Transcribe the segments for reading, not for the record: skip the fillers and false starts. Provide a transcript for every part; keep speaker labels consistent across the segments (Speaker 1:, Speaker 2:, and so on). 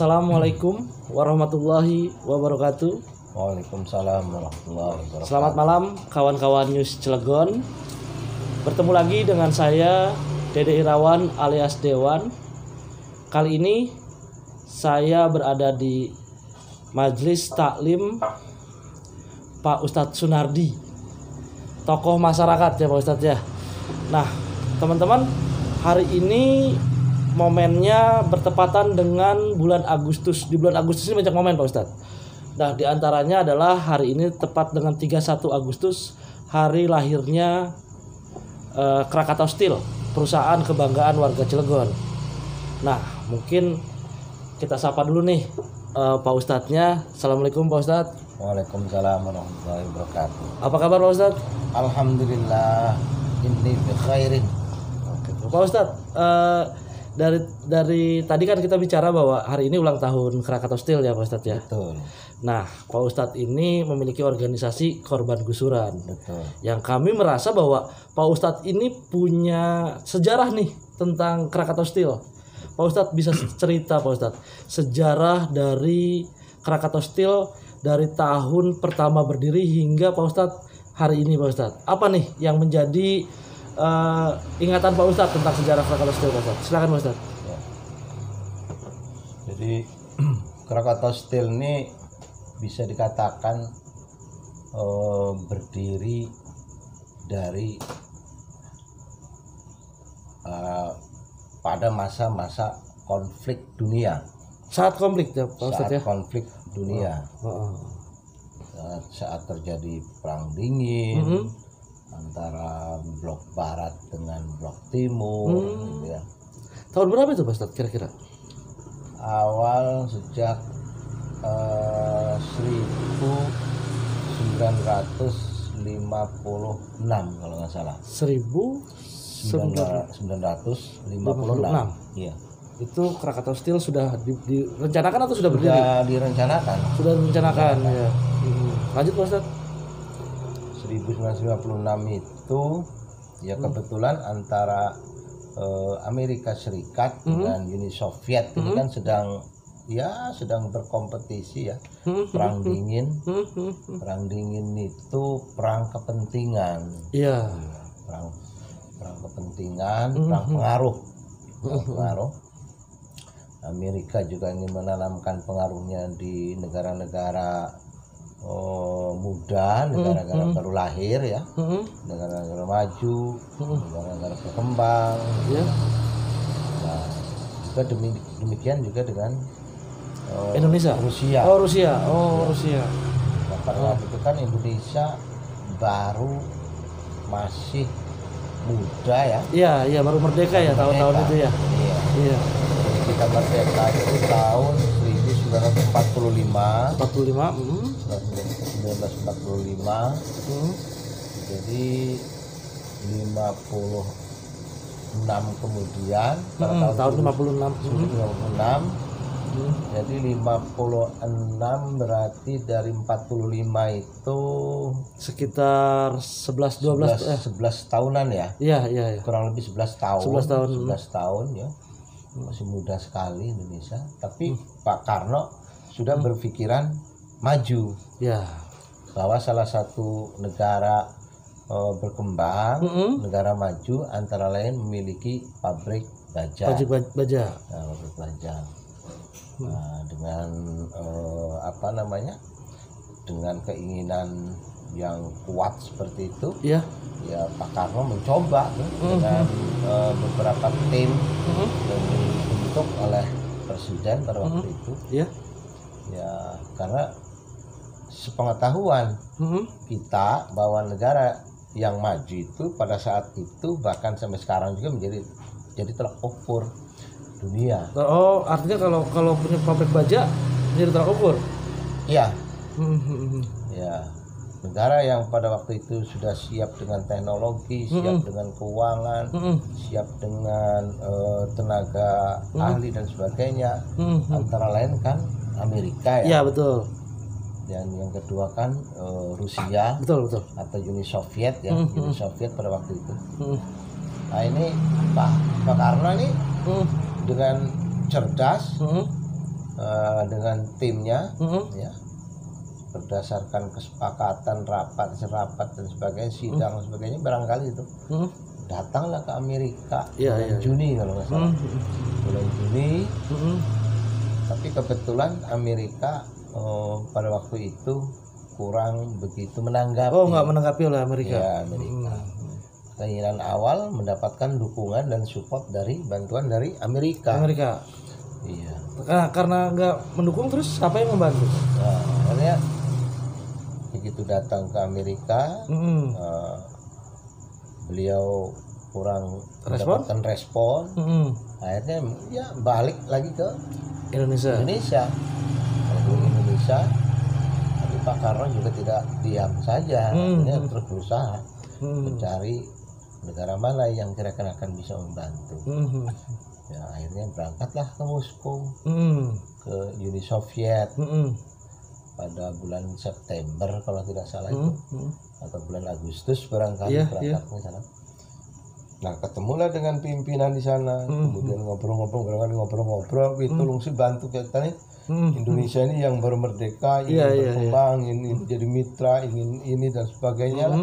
Speaker 1: Assalamualaikum warahmatullahi wabarakatuh.
Speaker 2: Waalaikumsalam warahmatullahi wabarakatuh.
Speaker 1: Selamat malam kawan-kawan News Cilegon. Bertemu lagi dengan saya Dede Irawan alias Dewan. Kali ini saya berada di Majelis Taklim Pak Ustadz Sunardi, tokoh masyarakat ya Pak Ustadz ya. Nah teman-teman, hari ini momennya bertepatan dengan bulan Agustus. Di bulan Agustus ini banyak momen Pak Ustadz. Nah diantaranya adalah hari ini tepat dengan 31 Agustus, hari lahirnya Krakatau Steel, perusahaan kebanggaan warga Cilegon. Nah mungkin kita sapa dulu nih Pak Ustadznya. Assalamualaikum Pak Ustadz.
Speaker 2: Waalaikumsalam warahmatullahi wabarakatuh.
Speaker 1: Apa kabar Pak Ustadz?
Speaker 2: Alhamdulillah, inni bi khairin.
Speaker 1: Pak Ustadz, dari tadi kan kita bicara bahwa hari ini ulang tahun Krakatau Steel ya Pak Ustadz ya.
Speaker 2: Betul.
Speaker 1: Nah Pak Ustadz ini memiliki organisasi korban gusuran.
Speaker 2: Betul.
Speaker 1: Yang kami merasa bahwa Pak Ustadz ini punya sejarah nih tentang Krakatau Steel. Pak Ustadz bisa cerita Pak Ustadz sejarah dari Krakatau Steel dari tahun pertama berdiri hingga Pak Ustadz hari ini Pak Ustadz. Apa nih yang menjadi ingatan Pak Ustadz tentang sejarah Krakatau Steel Pak Ustadz? Silakan Pak Ustadz.
Speaker 2: Ya. Jadi Krakatau Steel ini bisa dikatakan berdiri dari pada masa-masa konflik dunia.
Speaker 1: Saat konflik ya Pak Ustadz ya.
Speaker 2: Konflik dunia. Saat terjadi perang dingin. Antara blok barat dengan blok timur gitu ya.
Speaker 1: Tahun berapa itu Pak Ustadz kira-kira?
Speaker 2: Awal sejak 1956 kalau nggak salah. 1956. Iya.
Speaker 1: Itu Krakatau Steel sudah direncanakan atau sudah berdiri?
Speaker 2: Sudah direncanakan.
Speaker 1: Sudah direncanakan ya. Lanjut Pak Ustadz.
Speaker 2: 1956 itu ya kebetulan antara Amerika Serikat dengan Uni Soviet ini kan sedang berkompetisi ya. Perang dingin. Perang dingin itu perang kepentingan.
Speaker 1: Iya.
Speaker 2: Perang kepentingan, perang pengaruh. Pengaruh. Amerika juga ingin menanamkan pengaruhnya di negara-negara muda, negara-negara baru lahir ya, negara-negara maju, negara-negara berkembang. Nah, juga demikian juga dengan
Speaker 1: Indonesia.
Speaker 2: Rusia.
Speaker 1: Rusia.
Speaker 2: Nah, pada waktu itu kan Indonesia baru masih muda ya.
Speaker 1: Iya, baru merdeka ya tahun-tahun itu ya. Iya.
Speaker 2: Jadi kita merdeka itu tahun 1945. 1945. Jadi 56 kemudian
Speaker 1: tahun 56.
Speaker 2: Jadi 56 berarti dari 45 itu
Speaker 1: sekitar 11
Speaker 2: tahunan ya.
Speaker 1: Iya.
Speaker 2: Kurang lebih 11 tahun.
Speaker 1: 11
Speaker 2: tahun ya. Masih muda sekali Indonesia, tapi Pak Karno sudah berpikiran maju.
Speaker 1: Ya. Bahwa
Speaker 2: salah satu negara berkembang, negara maju antara lain memiliki pabrik baja.
Speaker 1: Pabrik baja.
Speaker 2: Pabrik baja. Nah, dengan dengan keinginan yang kuat seperti itu, ya Pak Karno mencoba dengan beberapa tim yang dibentuk oleh Presiden pada waktu itu. Ya, karena sepengetahuan kita bahwa negara yang maju itu pada saat itu bahkan sampai sekarang juga jadi tolak ukur dunia.
Speaker 1: Oh, artinya kalau punya pabrik baja jadi tolak ukur? Iya.
Speaker 2: Ya, negara yang pada waktu itu sudah siap dengan teknologi, siap dengan keuangan, siap dengan tenaga ahli dan sebagainya, antara lain kan Amerika ya.
Speaker 1: Iya betul.
Speaker 2: Dan yang kedua kan Rusia,
Speaker 1: betul
Speaker 2: atau Uni Soviet ya, Uni Soviet pada waktu itu. Nah ini Pak Karno ini dengan cerdas dengan timnya, ya, berdasarkan kesepakatan rapat dan sebagainya, sidang dan sebagainya, barangkali itu datanglah ke Amerika bulan Juni kalau nggak salah, bulan Juni. Tapi kebetulan Amerika pada waktu itu kurang begitu menanggapi.
Speaker 1: Oh, nggak menanggapi oleh Amerika.
Speaker 2: Ya, Amerika. Keinginan awal mendapatkan dukungan dan support dari bantuan dari Amerika. Iya.
Speaker 1: Karena nggak mendukung, terus apa yang membantu?
Speaker 2: Nah, akhirnya begitu datang ke Amerika, beliau kurang mendapatkan respon. Akhirnya ya balik lagi ke Indonesia. Tapi Pak Karno juga tidak diam saja, dia terus berusaha mencari negara mana yang kira-kira akan bisa membantu. Ya, akhirnya berangkatlah ke Moskow, ke Uni Soviet pada bulan September kalau tidak salah itu, atau bulan Agustus barangkali berangkatnya sana. Nah, ketemulah dengan pimpinan di sana, kemudian ngobrol-ngobrol, itu langsung bantu kita nih. Indonesia ini yang baru merdeka, ingin berkembang, ingin jadi mitra, ingin ini dan sebagainya lah.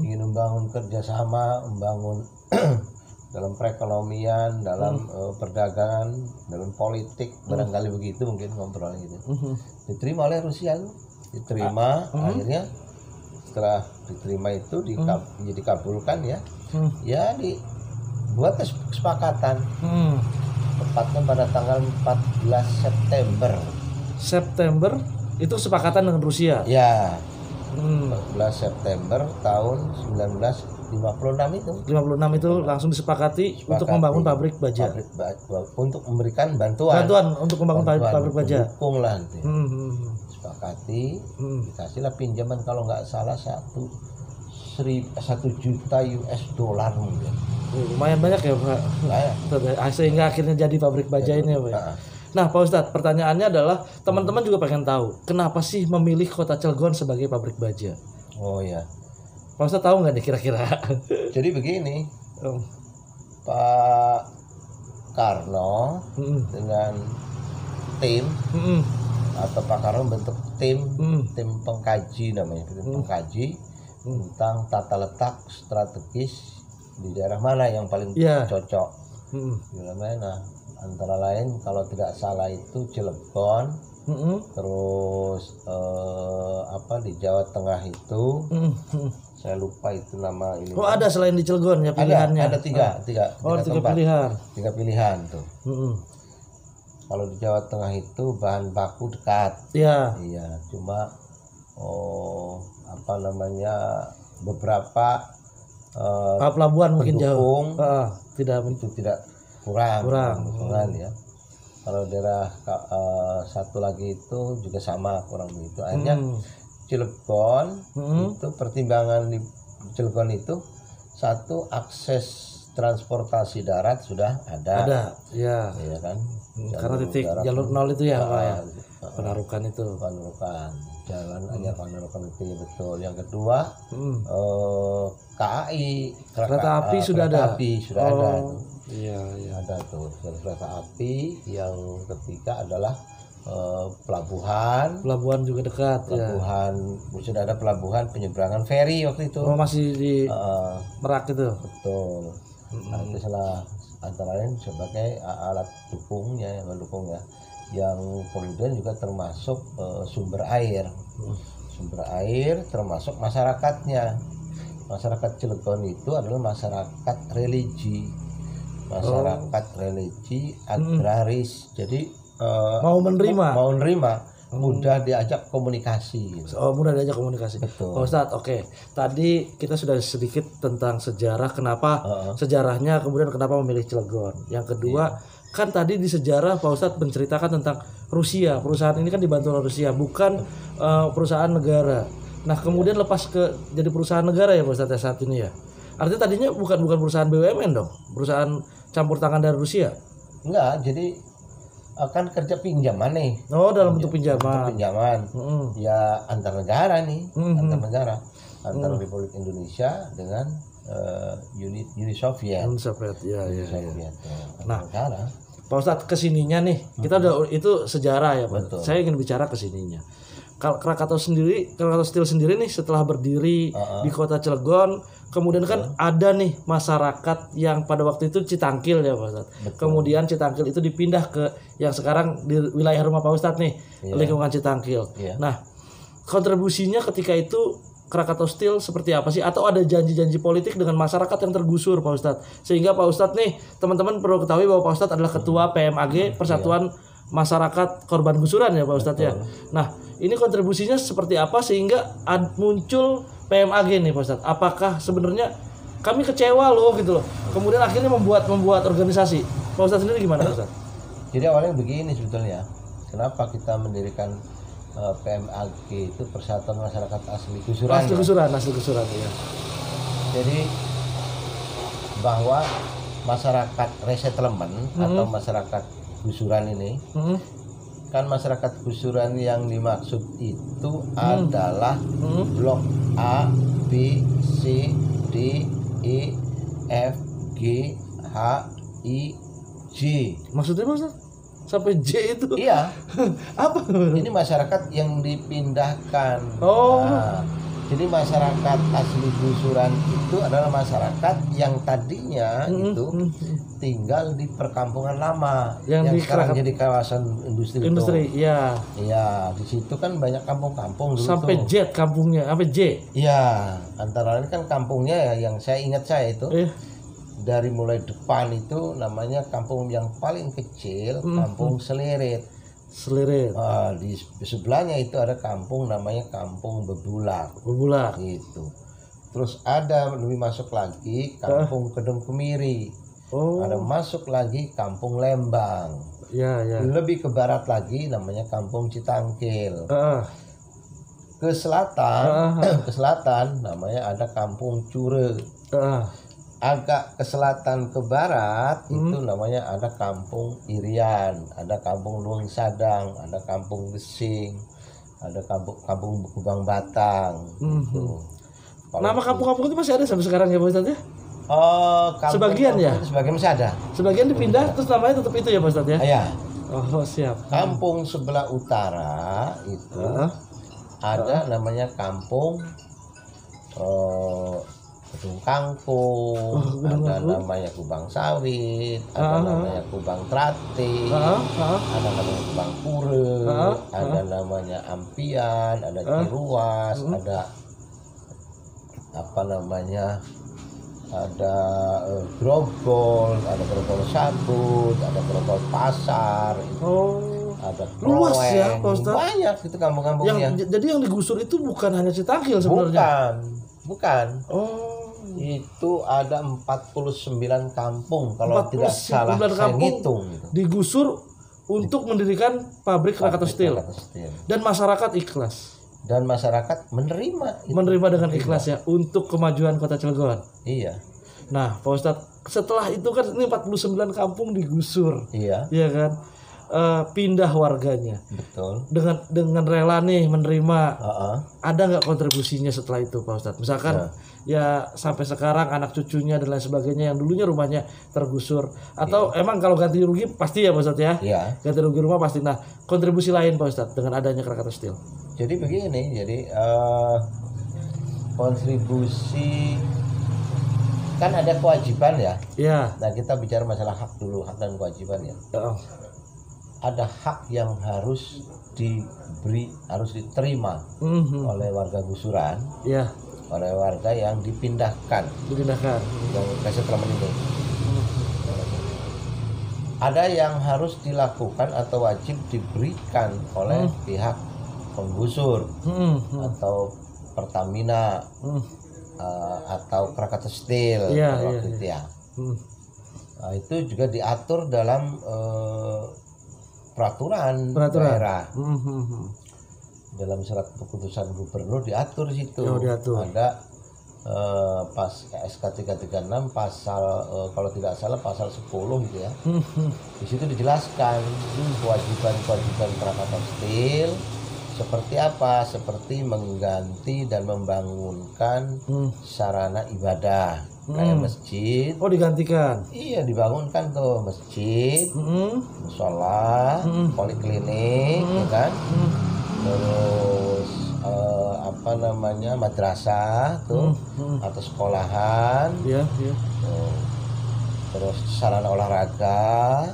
Speaker 2: Ingin membangun kerjasama, membangun dalam perekonomian, dalam perdagangan, dalam politik, barangkali begitu mungkin ngobrol gitu. Diterima oleh Rusia, akhirnya setelah diterima itu dikabulkan ya. Ya dibuat kesepakatan. Tepatnya pada tanggal 14 September
Speaker 1: itu kesepakatan dengan Rusia.
Speaker 2: Ya. 14 September tahun 1956 itu.
Speaker 1: 56 itu langsung disepakati untuk membangun pabrik baja.
Speaker 2: Untuk memberikan bantuan
Speaker 1: untuk membangun pabrik baja.
Speaker 2: Dukung lah itu. Sepakati, dikasihlah pinjaman kalau nggak salah 1 juta US dollar mungkin.
Speaker 1: Lumayan banyak ya Pak. Sehingga akhirnya jadi pabrik baja ini ya Pak. Nah Pak Ustadz, pertanyaannya adalah teman-teman juga pengen tahu kenapa sih memilih kota Cilegon sebagai pabrik baja?
Speaker 2: Oh ya,
Speaker 1: Pak Ustadz tahu nggak nih kira-kira?
Speaker 2: Jadi begini, Pak Karno dengan tim atau Pak Karno bentuk tim pengkaji namanya, tim pengkaji tentang tata letak strategis di daerah mana yang paling cocok. Nah, antara lain kalau tidak salah itu Cilegon, terus di Jawa Tengah itu saya lupa itu nama ini.
Speaker 1: Oh ada selain di Cilegon ya pilihannya?
Speaker 2: Ada tiga
Speaker 1: pilihan.
Speaker 2: Tiga pilihan tuh. Kalau di Jawa Tengah itu bahan baku dekat. Iya, cuma beberapa
Speaker 1: pelabuhan mungkin jauh.
Speaker 2: Tidak kurang ya. Kalau daerah satu lagi itu juga sama kurang begitu. Akhirnya Cilegon itu pertimbangan di Cilegon itu satu, akses transportasi darat sudah ada. Iya kan.
Speaker 1: Karena titik jalur 0 itu ya Pak ya. Penarukan jalan hanya Penarukan itu ya, betul. Yang kedua KAI, kereta api sudah ada. Iya. Ada tuh kereta api. Yang ketiga adalah pelabuhan juga dekat. Sudah ada pelabuhan penyeberangan feri waktu itu. Masih di Merak itu.
Speaker 2: Betul. Nah, itu salah antara lain sebagai alat mendukungnya. Yang kemudian juga termasuk sumber air termasuk masyarakatnya. Masyarakat Cilegon itu adalah masyarakat religi agraris. Jadi mau menerima mudah diajak komunikasi gitu.
Speaker 1: Mudah diajak komunikasi.
Speaker 2: Betul.
Speaker 1: Pak Ustadz, oke. Tadi kita sudah sedikit tentang sejarah, kenapa sejarahnya, kemudian kenapa memilih Cilegon. Yang kedua, kan tadi di sejarah Pak Ustadz menceritakan tentang Rusia. Perusahaan ini kan dibantu oleh Rusia, bukan perusahaan negara. Nah, kemudian lepas ke jadi perusahaan negara ya Pak Ustadz saat ini ya. Artinya tadinya bukan perusahaan BUMN dong, perusahaan campur tangan dari Rusia.
Speaker 2: Enggak, jadi akan kerja pinjaman nih.
Speaker 1: Dalam bentuk pinjaman.
Speaker 2: Ya antar negara nih, antara Republik Indonesia dengan Uni Soviet.
Speaker 1: Nah,
Speaker 2: negara.
Speaker 1: Pak Ustadz kesininya nih, kita udah itu sejarah ya Pak.
Speaker 2: Betul.
Speaker 1: Saya ingin bicara kesininya. Krakatau Steel sendiri nih setelah berdiri di kota Cilegon, kemudian kan ada nih masyarakat yang pada waktu itu Citangkil ya Pak Ustadz. Kemudian Citangkil itu dipindah ke yang sekarang di wilayah rumah Pak Ustadz nih, lingkungan Citangkil. Nah, kontribusinya ketika itu Krakatau Steel seperti apa sih? Atau ada janji-janji politik dengan masyarakat yang tergusur Pak Ustadz? Sehingga Pak Ustadz nih, teman-teman perlu ketahui bahwa Pak Ustadz adalah ketua PMAG, Persatuan Masyarakat Korban Gusuran ya Pak Ustadz ya. Nah, ini kontribusinya seperti apa sehingga muncul PMAG nih Pak Ustadz? Apakah sebenarnya kami kecewa loh gitu loh. Kemudian akhirnya membuat organisasi. Pak Ustadz sendiri gimana Pak Ustadz?
Speaker 2: Jadi awalnya begini sebetulnya. Kenapa kita mendirikan PMAG itu Persatuan Masyarakat Asli Gusuran?
Speaker 1: Asli gusuran ya.
Speaker 2: Jadi bahwa masyarakat resettlement atau masyarakat gusuran ini, kan masyarakat gusuran yang dimaksud itu adalah blok A, B, C, D, E, F, G, H, I, J.
Speaker 1: Maksudnya Mas? Sampai J itu?
Speaker 2: Iya.
Speaker 1: Apa?
Speaker 2: Ini masyarakat yang dipindahkan.
Speaker 1: Oh.
Speaker 2: Nah, jadi masyarakat asli gusuran itu adalah masyarakat yang tadinya itu tinggal di perkampungan lama yang sekarang jadi kawasan industri.
Speaker 1: Iya.
Speaker 2: Iya, di situ kan banyak kampung-kampung dulu.
Speaker 1: Sampai Z kampungnya, sampai J.
Speaker 2: Iya, antara lain kan kampungnya yang saya ingat itu dari mulai depan itu namanya kampung yang paling kecil, Kampung Selirit. Di sebelahnya itu ada kampung namanya Kampung Bebulak gitu. Terus ada lebih masuk lagi Kampung Kedung Kemiri. Ada masuk lagi Kampung Lembang. Lebih ke barat lagi namanya Kampung Citangkil. Ke selatan namanya ada Kampung Cure. Agak ke selatan ke barat itu namanya ada Kampung Irian, ada Kampung Luang Sadang, ada Kampung Gesing, ada Kampung Kubang Batang. Gitu.
Speaker 1: Nama kampung-kampung itu masih ada sampai sekarang ya Pak Ustadz ya? Sebagian ya?
Speaker 2: Sebagian masih ada.
Speaker 1: Sebagian dipindah terus namanya tetap itu ya Pak Ustadz ya?
Speaker 2: Iya.
Speaker 1: Oh siap.
Speaker 2: Kampung sebelah utara itu ada namanya Kampung Gedung Kangkung, ada namanya Kubang Sawit, ada namanya Kubang Trate, ada namanya Kubang Pure, ada namanya Ampian, ada Ciruas, ada apa namanya, ada Grogol, ada Grogol Sabut, ada Grogol Pasar, ada
Speaker 1: luas ya Pak Ustadz.
Speaker 2: Banyak itu kampung-kampungnya.
Speaker 1: Jadi yang digusur itu bukan hanya Citangkil sebenarnya.
Speaker 2: Bukan. Itu ada 49 kampung kalau tidak salah saya ngitung gitu.
Speaker 1: Digusur untuk mendirikan pabrik Krakatau Steel. Dan masyarakat ikhlas.
Speaker 2: Dan masyarakat menerima
Speaker 1: dengan ikhlas ya untuk kemajuan Kota Cilegon.
Speaker 2: Iya.
Speaker 1: Nah, Pak Ustadz, setelah itu kan ini 49 kampung digusur.
Speaker 2: Iya.
Speaker 1: Iya kan? Pindah warganya.
Speaker 2: Betul.
Speaker 1: Dengan rela nih menerima. Ada nggak kontribusinya setelah itu Pak Ustadz? Misalkan ya sampai sekarang anak cucunya dan lain sebagainya yang dulunya rumahnya tergusur atau emang kalau ganti rugi pasti ya Pak Ustadz ya?
Speaker 2: Iya.
Speaker 1: Ganti rugi rumah pasti. Nah, kontribusi lain Pak Ustadz dengan adanya Krakatau Steel.
Speaker 2: Jadi begini, kontribusi kan ada kewajiban ya.
Speaker 1: Iya.
Speaker 2: Nah, kita bicara masalah hak dulu, hak dan kewajiban ya. Ada hak yang harus diterima oleh warga gusuran, oleh warga yang dipindahkan yang resettlement ini. Ada yang harus dilakukan atau wajib diberikan oleh pihak penggusur atau Pertamina atau Krakatau Steel waktu itu ya. Nah, itu juga diatur dalam peraturan daerah. Dalam surat keputusan gubernur diatur di situ. Ada pas SK 336 pasal kalau tidak salah pasal 10 gitu ya. Di situ dijelaskan kewajiban Krakatau Steel seperti apa? Seperti mengganti dan membangunkan sarana ibadah. kayak masjid.
Speaker 1: Oh, digantikan.
Speaker 2: Iya, dibangunkan tuh masjid, musola, poliklinik, ya kan. Terus madrasah tuh atau sekolahan.
Speaker 1: Iya.
Speaker 2: Terus sarana olahraga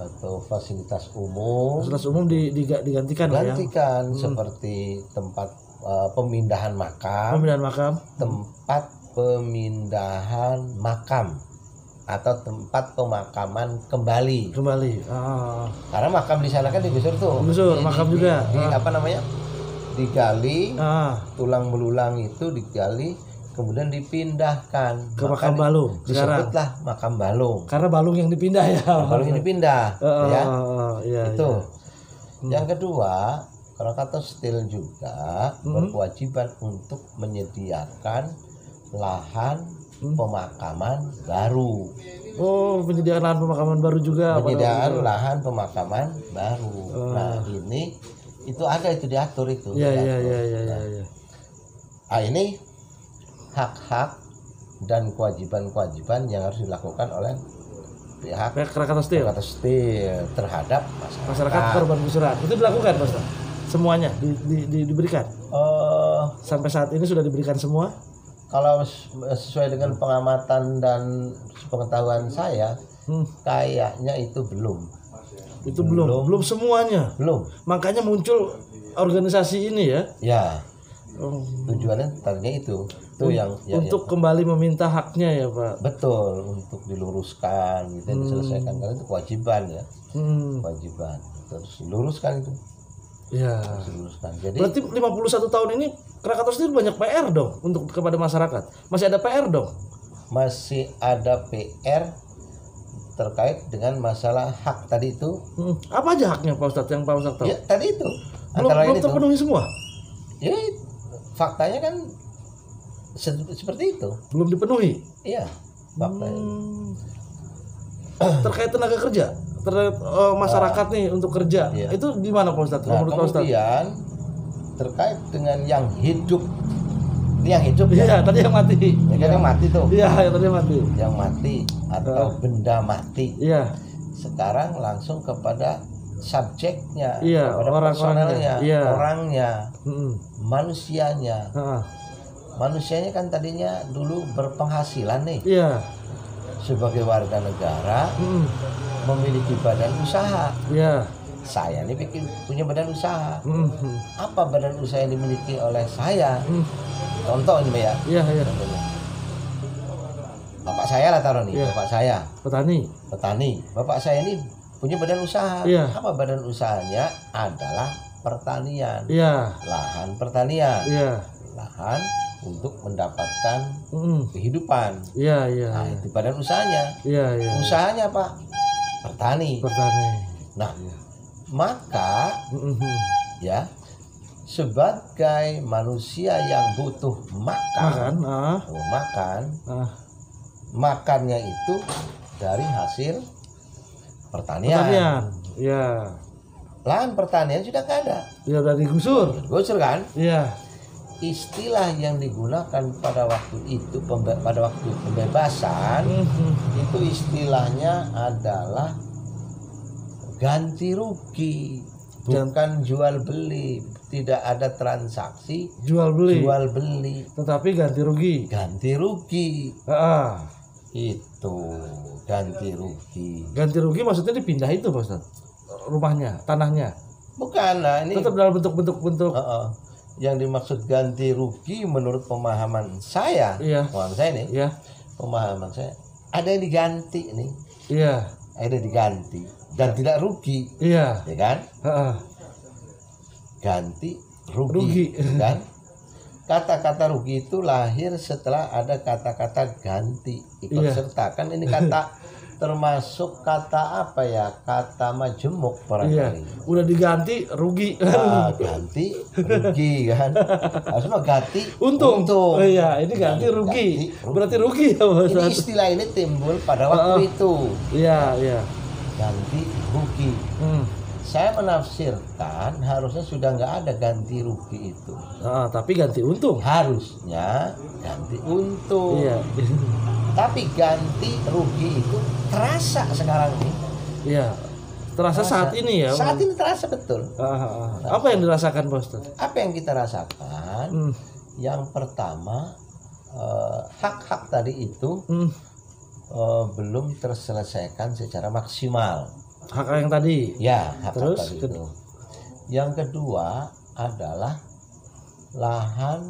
Speaker 2: atau fasilitas umum.
Speaker 1: Fasilitas umum digantikan lah ya.
Speaker 2: Digantikan seperti tempat pemindahan makam. Tempat pemindahan makam atau tempat pemakaman kembali. Karena makam di sana kan digusur tuh.
Speaker 1: Makam juga.
Speaker 2: Digali, tulang belulang itu digali, kemudian dipindahkan
Speaker 1: ke makam balung.
Speaker 2: Disebutlah makam balung.
Speaker 1: Karena balung yang dipindah ya.
Speaker 2: Balung yang dipindah, ya. Itu.
Speaker 1: Iya.
Speaker 2: Yang kedua, Krakatau Steel juga berkewajiban untuk menyediakan lahan pemakaman baru.
Speaker 1: Oh, penyediaan lahan pemakaman baru juga.
Speaker 2: Penyediaan lahan pemakaman baru. Nah, ini itu ada, itu diatur itu.
Speaker 1: Iya.
Speaker 2: Ini hak-hak dan kewajiban-kewajiban yang harus dilakukan oleh pihak
Speaker 1: Krakatau Steel
Speaker 2: terhadap
Speaker 1: masyarakat korban gusuran. Itu dilakukan, Mas? Semuanya diberikan. Sampai saat ini sudah diberikan semua.
Speaker 2: Kalau sesuai dengan pengamatan dan pengetahuan saya, kayaknya itu belum.
Speaker 1: Itu belum semuanya.
Speaker 2: Belum.
Speaker 1: Makanya muncul organisasi ini ya.
Speaker 2: Ya. Tujuannya tadinya itu yang
Speaker 1: untuk kembali meminta haknya ya, Pak.
Speaker 2: Betul, untuk diluruskan gitu, diselesaikan, karena itu kewajiban ya. Kewajiban. Terus diluruskan itu.
Speaker 1: Ya.
Speaker 2: Jadi
Speaker 1: berarti 51 tahun ini Krakatau Steel banyak PR dong untuk kepada masyarakat. Masih ada PR dong.
Speaker 2: Masih ada PR terkait dengan masalah hak tadi itu.
Speaker 1: Apa aja haknya Pak Ustadz yang Pak Ustadz tahu?
Speaker 2: Ya, tadi itu.
Speaker 1: Belum terpenuhi semua.
Speaker 2: Ya, faktanya kan seperti itu.
Speaker 1: Belum dipenuhi.
Speaker 2: Iya, faktanya.
Speaker 1: Terkait tenaga kerja, terkait masyarakat nih untuk kerja. Iya. Itu gimana Pak Ustadz?
Speaker 2: Nah, kemudian terkait dengan yang hidup. Ini yang hidup ya?
Speaker 1: Iya, tadi yang mati.
Speaker 2: Yang mati tuh.
Speaker 1: Iya, tadi yang mati.
Speaker 2: Yang mati atau benda mati.
Speaker 1: Iya.
Speaker 2: Sekarang langsung kepada subjeknya,
Speaker 1: kepada
Speaker 2: personelnya, orangnya, manusianya. Manusianya kan tadinya dulu berpenghasilan nih.
Speaker 1: Iya.
Speaker 2: Sebagai warga negara, memiliki badan usaha.
Speaker 1: Iya.
Speaker 2: Saya ini punya badan usaha. Apa badan usaha yang dimiliki oleh saya? Contoh ini ya.
Speaker 1: Iya.
Speaker 2: Bapak saya lah taruh nih. Bapak saya petani. Bapak saya ini punya badan usaha.
Speaker 1: Iya.
Speaker 2: Apa badan usahanya? Adalah pertanian.
Speaker 1: Iya.
Speaker 2: Lahan pertanian.
Speaker 1: Iya.
Speaker 2: Lahan untuk mendapatkan kehidupan.
Speaker 1: Iya.
Speaker 2: Nah, itu badan usahanya.
Speaker 1: Iya.
Speaker 2: Usahanya apa? Pertani. Nah, maka ya, sebagai manusia yang butuh makannya itu dari hasil pertanian.
Speaker 1: Ya.
Speaker 2: Lahan pertanian sudah nggak ada.
Speaker 1: Ya, udah digusur.
Speaker 2: Gusur kan?
Speaker 1: Iya.
Speaker 2: Istilah yang digunakan pada waktu itu, pada waktu pembebasan, itu istilahnya adalah ganti rugi, bukan jual beli. Tidak ada transaksi jual beli,
Speaker 1: tetapi ganti rugi.
Speaker 2: Itu ganti rugi.
Speaker 1: Ganti rugi maksudnya dipindah itu, Pak Ustadz? Rumahnya, tanahnya?
Speaker 2: Bukan, nah ini
Speaker 1: tetap dalam bentuk.
Speaker 2: Yang dimaksud ganti rugi menurut pemahaman saya, pemahaman saya ada yang diganti nih.
Speaker 1: Iya.
Speaker 2: Ada diganti dan tidak rugi.
Speaker 1: Iya.
Speaker 2: Ya kan? Ganti rugi. Kan? Kata-kata rugi itu lahir setelah ada kata-kata ganti ikut serta. Kan ini kata termasuk kata apa ya? Kata majemuk barangkali.
Speaker 1: Udah diganti rugi.
Speaker 2: Ganti rugi kan. Harusnya ganti untung.
Speaker 1: Oh iya, ini ganti rugi. Berarti rugi ya, Mas.
Speaker 2: Ini istilah ini timbul pada waktu itu.
Speaker 1: Iya.
Speaker 2: Ganti rugi. Saya menafsirkan harusnya sudah nggak ada ganti rugi itu.
Speaker 1: Tapi ganti untung.
Speaker 2: Harusnya ganti untung.
Speaker 1: Iya.
Speaker 2: Tapi ganti rugi itu terasa sekarang ini.
Speaker 1: Iya. Terasa saat ini ya.
Speaker 2: Saat ini terasa betul.
Speaker 1: Apa yang dirasakan Pak Ustadz?
Speaker 2: Apa yang kita rasakan? Yang pertama, hak-hak tadi itu belum terselesaikan secara maksimal.
Speaker 1: Hak yang tadi?
Speaker 2: Ya, hak
Speaker 1: Terus,
Speaker 2: tadi itu. Yang kedua adalah lahan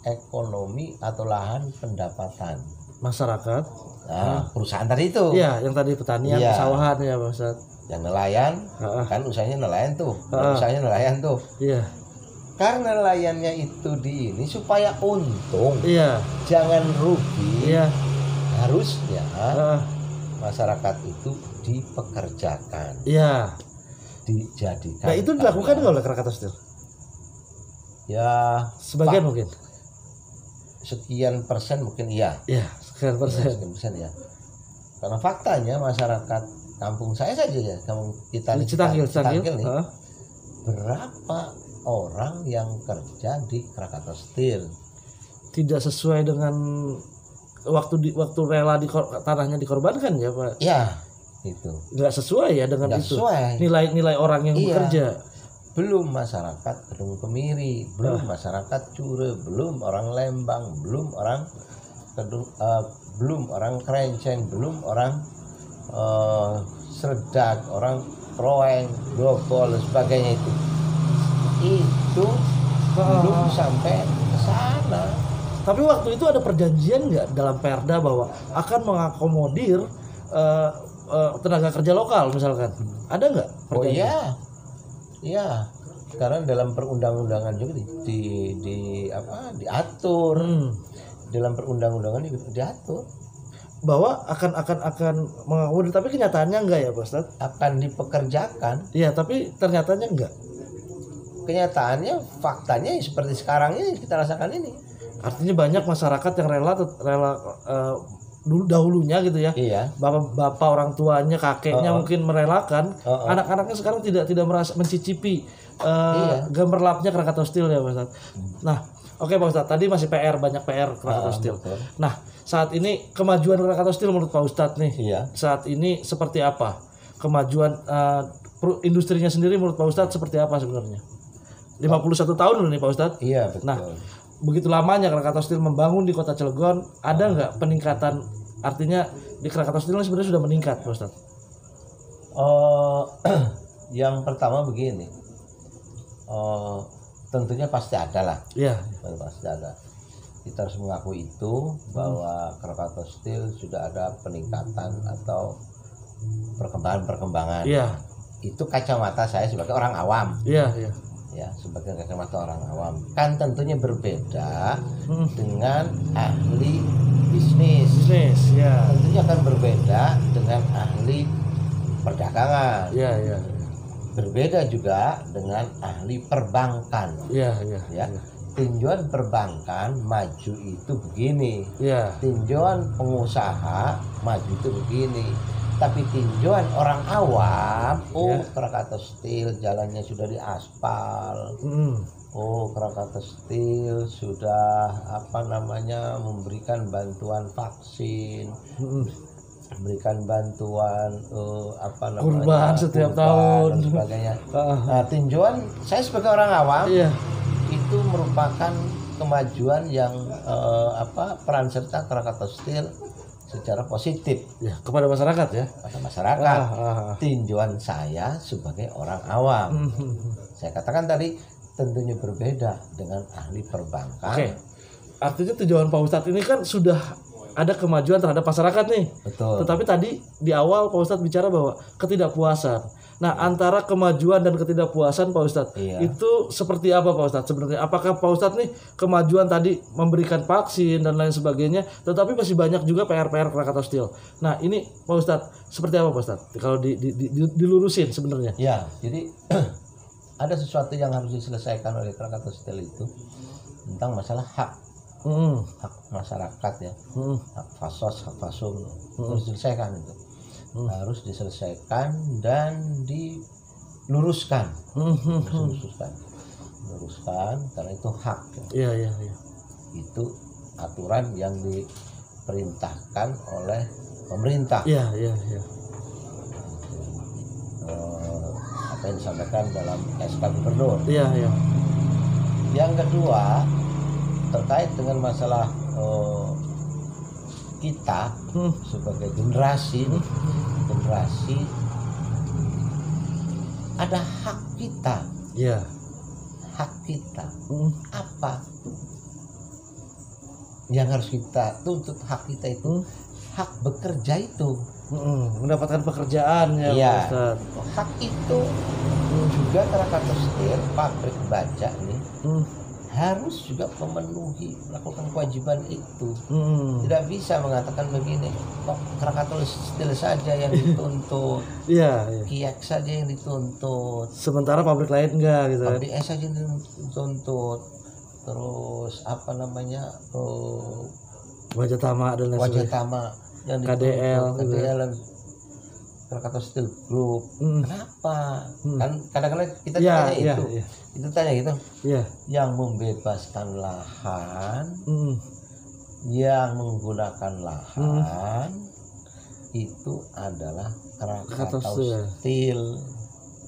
Speaker 2: ekonomi atau lahan pendapatan
Speaker 1: masyarakat.
Speaker 2: Nah, perusahaan tadi itu.
Speaker 1: Iya, yang tadi pertanian, pesawahan ya Pak Ustadz.
Speaker 2: Yang nelayan, kan usahanya nelayan tuh. Usahanya nelayan tuh.
Speaker 1: Iya.
Speaker 2: Karena nelayannya itu di ini supaya untung.
Speaker 1: Iya.
Speaker 2: Jangan rugi.
Speaker 1: Iya.
Speaker 2: Harusnya masyarakat itu dipekerjakan.
Speaker 1: Iya.
Speaker 2: Dijadikan.
Speaker 1: Nah, itu dilakukan nggak oleh Krakatau Steel?
Speaker 2: Ya,
Speaker 1: sebagian mungkin.
Speaker 2: Sekian persen mungkin iya.
Speaker 1: Iya, sekian persen.
Speaker 2: Sekian persen ya. Karena faktanya masyarakat kampung saya saja ya, kampung kita di Citangkil nih. Berapa orang yang kerja di Krakatau Steel?
Speaker 1: Tidak sesuai dengan waktu rela tanahnya dikorbankan ya Pak?
Speaker 2: Ya, itu.
Speaker 1: Nggak sesuai ya dengan itu.
Speaker 2: Sesuai.
Speaker 1: Nilai orang yang bekerja.
Speaker 2: Belum masyarakat Kedung Kemiri, belum masyarakat Cure, belum orang Lembang, belum orang belum orang Krenceng, belum orang Sredak, orang Kroeng, Grogol dan sebagainya itu belum sampai ke sana.
Speaker 1: Tapi waktu itu ada perjanjian nggak dalam Perda bahwa akan mengakomodir tenaga kerja lokal misalkan? Ada nggak?
Speaker 2: Oh iya, iya. Karena dalam perundang-undangan juga diatur. Dalam perundang-undangan diatur
Speaker 1: bahwa akan mengakomodir, tapi kenyataannya enggak ya Pak Ustadz?
Speaker 2: Akan dipekerjakan.
Speaker 1: Iya, tapi ternyatanya enggak.
Speaker 2: Kenyataannya, faktanya seperti sekarang ini kita rasakan ini.
Speaker 1: Artinya banyak masyarakat yang rela dahulunya gitu ya.
Speaker 2: Iya.
Speaker 1: Bapak orang tuanya, kakeknya mungkin merelakan. Anak-anaknya sekarang tidak merasa mencicipi gemerlapnya Krakatau Steel ya Pak Ustadz. Nah, oke Pak Ustadz, tadi masih banyak PR Krakatau Steel. Nah, saat ini kemajuan Krakatau Steel menurut Pak Ustadz nih, saat ini seperti apa? Kemajuan industrinya sendiri menurut Pak Ustadz seperti apa sebenarnya? 51 tahun loh nih Pak Ustadz.
Speaker 2: Iya, betul.
Speaker 1: Nah, begitu lamanya Krakatau Steel membangun di Kota Cilegon, ada nggak peningkatan? Artinya di Krakatau Steel sebenarnya sudah meningkat Pak Ustadz?
Speaker 2: Yang pertama begini, tentunya pasti ada lah.
Speaker 1: Iya.
Speaker 2: Pasti ada. Kita harus mengakui itu bahwa Krakatau Steel sudah ada peningkatan atau perkembangan.
Speaker 1: Iya.
Speaker 2: Itu kacamata saya sebagai orang awam.
Speaker 1: Iya, iya.
Speaker 2: Ya, sebagai kacamata orang awam. Kan tentunya berbeda dengan ahli bisnis.
Speaker 1: Ya.
Speaker 2: Tentunya akan berbeda dengan ahli perdagangan.
Speaker 1: Iya, iya.
Speaker 2: Berbeda juga dengan ahli perbankan.
Speaker 1: Iya, iya.
Speaker 2: Ya. Tinjauan perbankan maju itu begini.
Speaker 1: Iya.
Speaker 2: Tinjauan pengusaha maju itu begini. Tapi tinjauan orang awam, Krakatau Steel jalannya sudah diaspal. Krakatau Steel sudah memberikan bantuan vaksin, memberikan bantuan
Speaker 1: kurban setiap tahun
Speaker 2: dan sebagainya. Nah, tinjauan saya sebagai orang awam itu merupakan kemajuan yang peran serta Krakatau Steel secara positif
Speaker 1: ya kepada masyarakat ya.
Speaker 2: Pada masyarakat. Tinjauan saya sebagai orang awam. Saya katakan tadi tentunya berbeda dengan ahli perbankan.
Speaker 1: Oke. Artinya tinjauan Pak Ustadz ini kan sudah ada kemajuan terhadap masyarakat nih.
Speaker 2: Betul.
Speaker 1: Tetapi tadi di awal Pak Ustadz bicara bahwa ketidakpuasan. Nah, antara kemajuan dan ketidakpuasan Pak Ustadz, itu seperti apa Pak Ustadz sebenarnya? Apakah Pak Ustadz nih kemajuan tadi memberikan vaksin dan lain sebagainya, tetapi masih banyak juga PR-PR Krakatau Steel. Nah, ini Pak Ustadz seperti apa Pak Ustadz? Kalau dilurusin sebenarnya?
Speaker 2: Ya, jadi ada sesuatu yang harus diselesaikan oleh Krakatau Steel itu tentang masalah hak. Hak masyarakat ya. Hak fasos, hak fasum harus diselesaikan itu. Harus diselesaikan dan luruskan, luruskan karena itu hak.
Speaker 1: Iya.
Speaker 2: Itu aturan yang diperintahkan oleh pemerintah.
Speaker 1: Iya.
Speaker 2: Apa yang disampaikan dalam SK Gubernur.
Speaker 1: Iya.
Speaker 2: Yang kedua terkait dengan masalah kita sebagai generasi ada hak kita.
Speaker 1: Iya.
Speaker 2: Hak kita apa yang harus kita tuntut? Hak kita itu hak bekerja itu,
Speaker 1: mendapatkan pekerjaan ya,
Speaker 2: iya.
Speaker 1: Ustaz.
Speaker 2: Hak itu juga Krakatau Steel, pabrik baja nih harus juga memenuhi, melakukan kewajiban itu. Tidak bisa mengatakan begini, kok Krakatau Steel saja yang dituntut,
Speaker 1: iya.
Speaker 2: Kiek saja yang dituntut,
Speaker 1: sementara pabrik lain enggak gitu.
Speaker 2: pabrik saja yang dituntut, terus apa namanya
Speaker 1: Wajah Tama dan lain
Speaker 2: Wajah
Speaker 1: sebagainya.
Speaker 2: Tama yang
Speaker 1: KDL
Speaker 2: dan Krakatau Steel Group. Kenapa? Kan kadang-kadang kita tanya itu. Itu tanya gitu.
Speaker 1: Iya.
Speaker 2: Yang membebaskan lahan, yang menggunakan lahan itu adalah Krakatau Steel.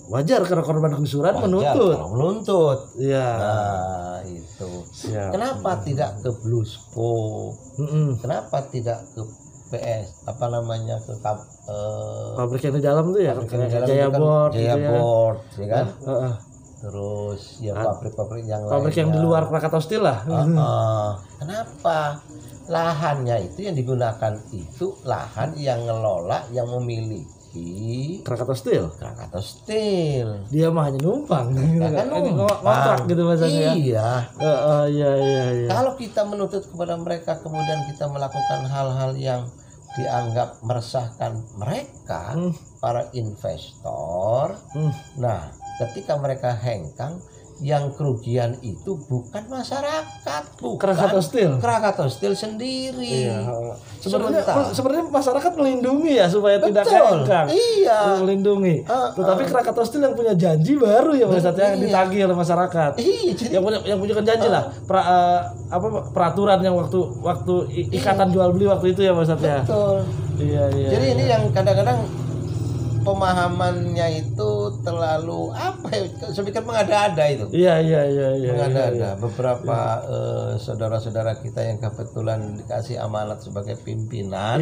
Speaker 1: Wajar karena korban gusuran menuntut. Iya.
Speaker 2: Nah, itu.
Speaker 1: Siap.
Speaker 2: Kenapa tidak ke Bluesco? Kenapa tidak ke PS apa namanya ke
Speaker 1: pabrik yang di dalam tuh ya,
Speaker 2: Jaya Board,
Speaker 1: ya
Speaker 2: kan? Terus ya pabrik-pabrik yang
Speaker 1: pabrik yang di luar Krakatau Steel lah.
Speaker 2: Kenapa? Lahannya itu yang digunakan itu lahan yang ngelola, yang memiliki
Speaker 1: Krakatau Steel.
Speaker 2: Dia
Speaker 1: mah hanya numpang.
Speaker 2: Kan
Speaker 1: ngontrak gitu maksudnya.
Speaker 2: Iya.
Speaker 1: Iya.
Speaker 2: Kalau kita menuntut kepada mereka, kemudian kita melakukan hal-hal yang dianggap meresahkan mereka, para investor. Nah, ketika mereka hengkang, yang kerugian itu bukan masyarakat, bukan Krakatau Steel sendiri.
Speaker 1: Iya. Sebenarnya masyarakat melindungi ya supaya tidak hengkang.
Speaker 2: Iya.
Speaker 1: Melindungi. Tetapi Krakatau Steel yang punya janji baru ya Mas yang ditagih oleh masyarakat.
Speaker 2: Iya.
Speaker 1: Yang punya janji lah. Peraturan yang waktu ikatan jual beli waktu itu ya Mas ya.
Speaker 2: Betul.
Speaker 1: Iya.
Speaker 2: Jadi ini yang kadang-kadang pemahamannya itu terlalu apa ya, saya pikir mengada-ada itu.
Speaker 1: Iya.
Speaker 2: Mengada-ada. Beberapa saudara-saudara kita yang kebetulan dikasih amanat sebagai pimpinan,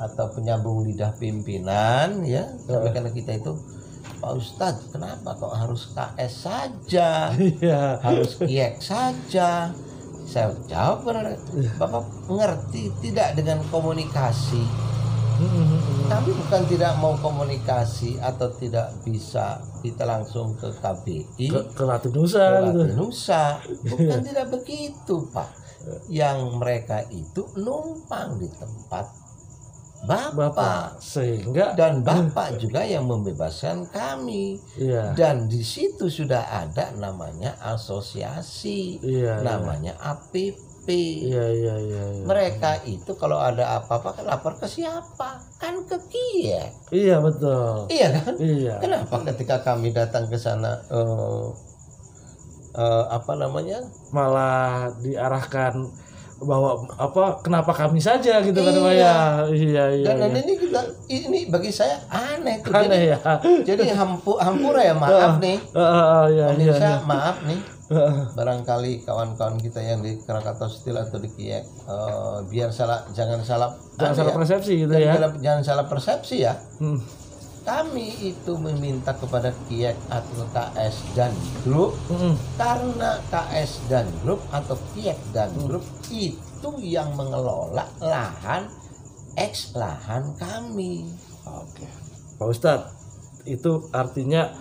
Speaker 2: atau penyambung lidah pimpinan, ya, sampaikan ke kita itu, Pak Ustadz, kenapa kok harus KS saja, harus Kiek saja? Saya jawab, Bapak mengerti tidak dengan komunikasi? Kami bukan tidak mau komunikasi atau tidak bisa kita langsung ke KBI,
Speaker 1: ke Ratu Nusa,
Speaker 2: bukan tidak begitu Pak. Yang mereka itu numpang di tempat Bapak.
Speaker 1: Sehingga
Speaker 2: dan Bapak juga yang membebaskan kami. Dan di situ sudah ada namanya asosiasi, namanya APP. Mereka itu kalau ada apa-apa kan lapor ke siapa? Kan ke Kiek.
Speaker 1: Iya betul.
Speaker 2: Iya kan?
Speaker 1: Iya.
Speaker 2: Kenapa ketika kami datang ke sana
Speaker 1: malah diarahkan bahwa kenapa kami saja gitu kan Pak ya. Iya.
Speaker 2: Dan ini bagi saya aneh tuh. Jadi hampura ya, maaf nih. Pemirsa, maaf nih. Barangkali kawan-kawan kita yang di Krakatau Steel atau di Kiek biar jangan salah
Speaker 1: persepsi gitu ya.
Speaker 2: Jangan salah persepsi ya. Kami itu meminta kepada Kiek atau KS dan Grup karena KS dan Grup atau Kiek dan Grup itu yang mengelola lahan kami.
Speaker 1: Oke. Pak Ustadz, itu artinya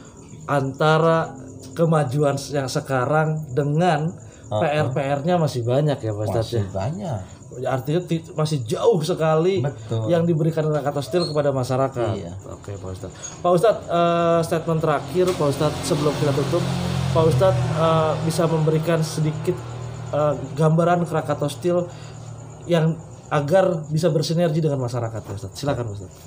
Speaker 1: antara kemajuan yang sekarang dengan PR-nya masih banyak ya Pak Ustadz?
Speaker 2: Masih banyak.
Speaker 1: Artinya masih jauh sekali.
Speaker 2: Betul.
Speaker 1: Yang diberikan Krakatau Steel kepada masyarakat.
Speaker 2: Iya.
Speaker 1: Oke Pak Ustadz. Pak Ustadz, statement terakhir Pak Ustadz sebelum kita tutup, Pak Ustadz bisa memberikan sedikit gambaran Krakatau Steel yang agar bisa bersinergi dengan masyarakat Pak Ustadz. Silakan Pak Ustadz.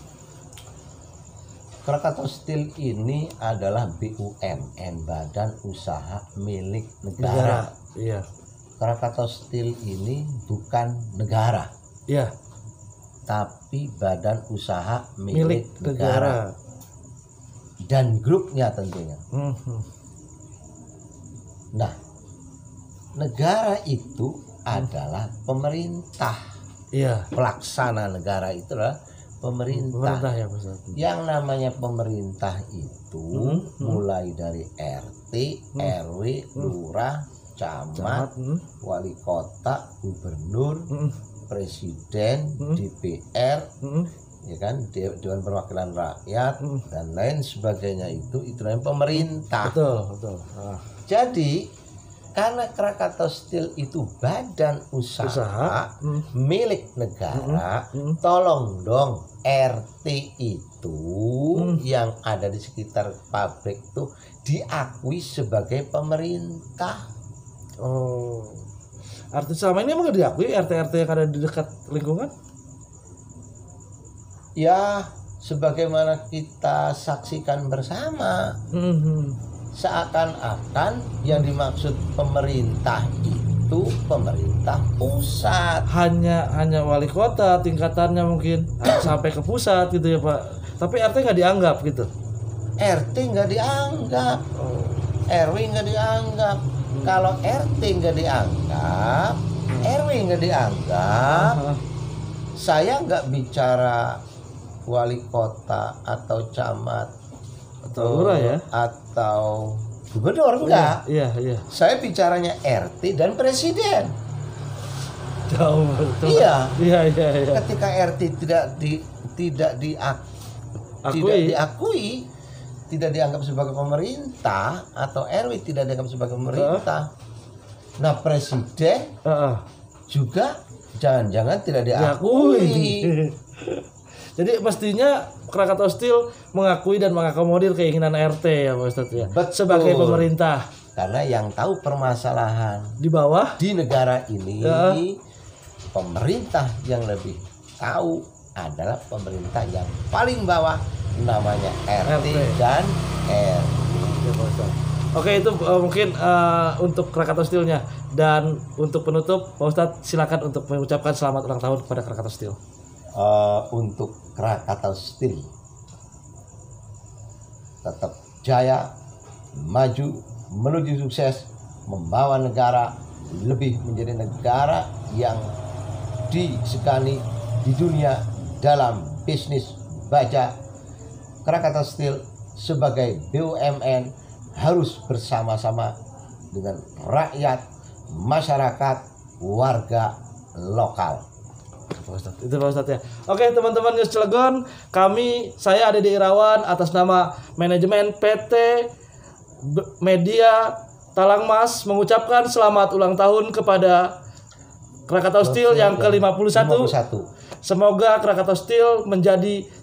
Speaker 2: Krakatau Steel ini adalah BUMN, Badan Usaha Milik Negara.
Speaker 1: Iya.
Speaker 2: Krakatau Steel ini bukan negara.
Speaker 1: Iya.
Speaker 2: Tapi Badan Usaha Milik Negara. Dan grupnya tentunya. Nah, negara itu adalah pemerintah.
Speaker 1: Iya.
Speaker 2: Pelaksana negara itu adalah pemerintah
Speaker 1: ya, Ustaz.
Speaker 2: Yang namanya pemerintah itu mulai dari RT, RW, lurah, camat, wali kota, gubernur, presiden, DPR, ya kan, Dewan Perwakilan Rakyat dan lain sebagainya, itu namanya pemerintah.
Speaker 1: Betul.
Speaker 2: Jadi karena Krakatau Steel itu badan usaha milik negara, tolong dong RT itu yang ada di sekitar pabrik itu diakui sebagai pemerintah.
Speaker 1: Oh, arti selama ini emang diakui RT-RT yang ada di dekat lingkungan?
Speaker 2: Ya, sebagaimana kita saksikan bersama. Seakan-akan yang dimaksud pemerintah itu pemerintah pusat.
Speaker 1: Hanya wali kota tingkatannya mungkin sampai ke pusat gitu ya Pak. Tapi RT nggak dianggap gitu.
Speaker 2: RT nggak dianggap, RW nggak dianggap. Kalau RT nggak dianggap, RW nggak dianggap, saya nggak bicara wali kota atau camat
Speaker 1: atau lurah ya,
Speaker 2: atau gubernur, enggak.
Speaker 1: Iya.
Speaker 2: Saya bicaranya RT dan presiden.
Speaker 1: Jauh. Iya.
Speaker 2: Ketika RT tidak diakui, tidak dianggap sebagai pemerintah, atau RW tidak dianggap sebagai pemerintah. Nah, presiden juga jangan-jangan tidak diakui.
Speaker 1: Jadi mestinya Krakatau Steel mengakui dan mengakomodir keinginan RT ya Pak Ustadz ya.
Speaker 2: Betul.
Speaker 1: Sebagai pemerintah.
Speaker 2: Karena yang tahu permasalahan
Speaker 1: di bawah
Speaker 2: di negara ini, pemerintah yang lebih tahu adalah pemerintah yang paling bawah, namanya RT dan RW.
Speaker 1: Oke, itu mungkin untuk Krakatau Steel-nya. Dan untuk penutup Pak Ustadz silakan untuk mengucapkan selamat ulang tahun kepada Krakatau Steel.
Speaker 2: Untuk Krakatau Steel tetap jaya, maju, menuju sukses, membawa negara lebih menjadi negara yang disegani di dunia dalam bisnis baja. Krakatau Steel sebagai BUMN harus bersama-sama dengan rakyat, masyarakat, warga lokal.
Speaker 1: Itu Pak Ustadz ya. Oke teman-teman News Cilegon, saya Dede Irawan atas nama manajemen PT Media Talangmas mengucapkan selamat ulang tahun kepada Krakatau Steel yang ke-51. Semoga Krakatau Steel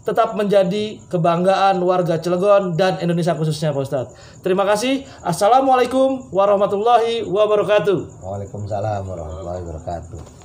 Speaker 1: tetap menjadi kebanggaan warga Cilegon dan Indonesia khususnya Pak Ustadz. Terima kasih. Assalamualaikum warahmatullahi wabarakatuh.
Speaker 2: Waalaikumsalam warahmatullahi wabarakatuh.